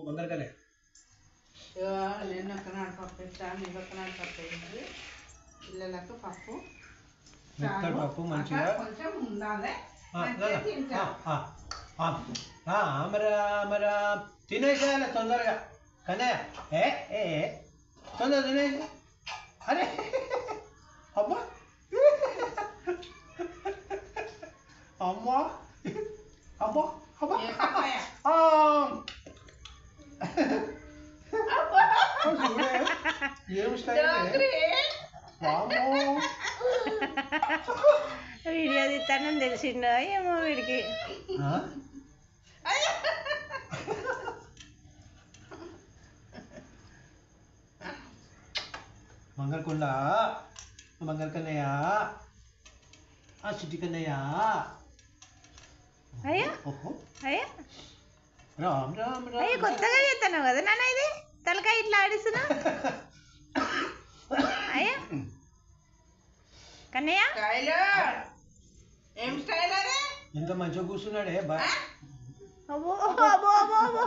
బంగారుగానే నేను ఒక్కనాడు పప్పు ఇస్తాను, నేను ఒక్కనాడు పప్పు వేసి పిల్లలకు పప్పు మెత్తటి పప్పు మంచిగా కొంచెం ఉండాలి. మరి మరి తినేసేయాలి తొందరగా. కన్నయ్య ఏ ఏ తొందర తినేసి. అరే అబ్బా అమ్మా అబ్బా అబ్బా ఏం స్టైల్ వీడియో తీస్తానని తెలిసిండో ఏమో వీడికి. బంగారుకొండ బంగారు కన్నయ్య చిట్టి కన్నయ్య. అయ్యా ఓహో అయ్యా రామ్ రామ్ అయ్యా రామ్. కొత్తగా చేస్తున్నావు కదా నాన్న, ఇది తలకాయ ఇట్లా ఆడిస్తున్నా. అయ్యా కన్నయ్య ఏం స్టైల్ అరే ఎంత మంచిగా కూర్చున్నాడే బా. అబ్బో అబ్బో అబ్బో అబ్బో